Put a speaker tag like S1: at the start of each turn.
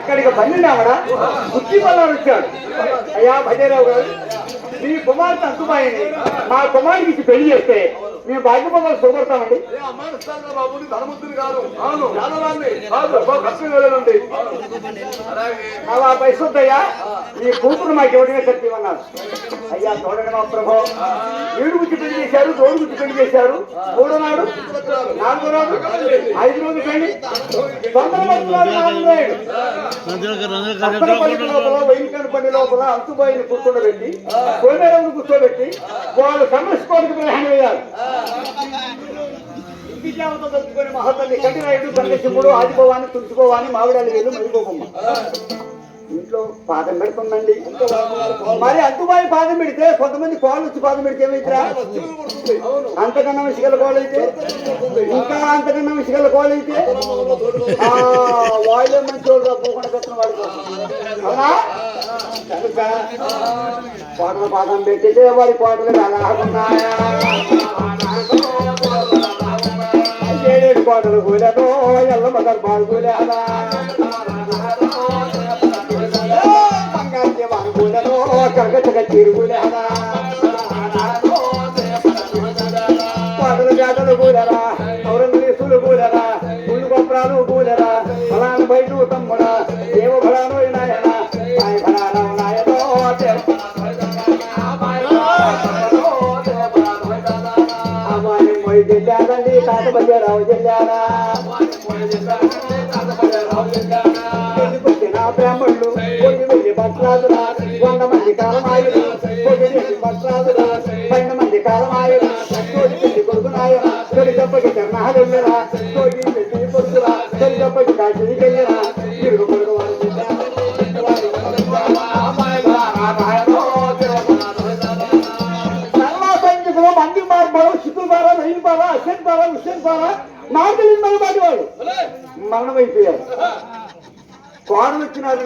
S1: ఇక్కడికి పన్నెండామడా బుద్ధి పల్లాడు వచ్చాడు. అయ్యా భజరావు గారు, మీ కుమార్తె అంతుబాయిని మా కుమారుడికి ఇచ్చి పెళ్లి చేస్తే మేము భాగ్యపదాలు చూపడతామండి. అలా పైసొద్దయ్యా, మీ కూతురు మాకు ఎవరినే కట్టివన్నారు. అయ్యా చూడండి మా ప్రభు, 7 గుచ్చి పెళ్లి చేశారు, 2 గుచ్చి పెళ్లి చేశారు, 3 నాడు 4 రోజు 5 రోజు పెళ్లి వైనికనపల్లి లోపల అంతుబాయిని కూర్చోబెట్టి కోనేరంగు కూర్చోబెట్టి వాళ్ళు సమస్కోటికి ప్రయాణం అయ్యారు. ఇంటిజామతో దొరుకుని మహాతల్లి కఠినాయుడు కన్నశివుడు ఆదిపోవాని తుడుచుకోవాని మావిడాలి వేలు మరిపోకమ్మ ఇంట్లో పాదం పెడుతుందండి. మరి అంతుబాయి పాదం పెడితే కొంతమంది కోళ్ళు వచ్చి పాదం పెడితే ఏమైతే అంతకన్నా విషయాల కోళ్ళైతే ఇంకా అంతకన్నా విషయాల కోళ్ళైతే వాళ్ళే మంచి వాళ్ళు పోకుండా పెట్టిన వాడు అవునా. కనుక కోటల పాదం పెట్టితే వాడి కోటలు అలాగున్నాయా, 7 కోటలు కూలేదో ఎల్ల మదర్ బాగు కూలేదా, కరగచ్చగా తిరుగులేదా, పాటలు జాటలు కూలరా, ఔరంగలీసులు కూలరా, పుల్లు గొప్పరాలు కూలరా, ఫలాను బయట తమ్ముడా దేవ ఫలాను నాయన నాయనో అమ్మాయి మొయ్యి చెల్లాదండి తాత బయ్యరావు చెల్లారా, నా బ్రాహ్మణులు కొన్ని వెళ్ళి పట్లాదురా, 100 మంది కాలమాయులు కొన్ని పట్లాదురా, 12 మంది కాలమాయులు తోడి పెళ్లి కొడుకునాయన, తొలి దెబ్బకి చర్ణాలురా, తోడి పెళ్లి కొడుకురా, తొలి దెబ్బకి కాశీకెళ్ళిరా, తిరుగు కొడుకు వారు సైనికులు మంది మార్పాలు చిత్తుల ద్వారా నైన్ పారా అశ్వన్ పారా హుస్సేన్ పారా మాటలు పాటి వాళ్ళు మరణమైపోయారు. కోడలు వచ్చినారు.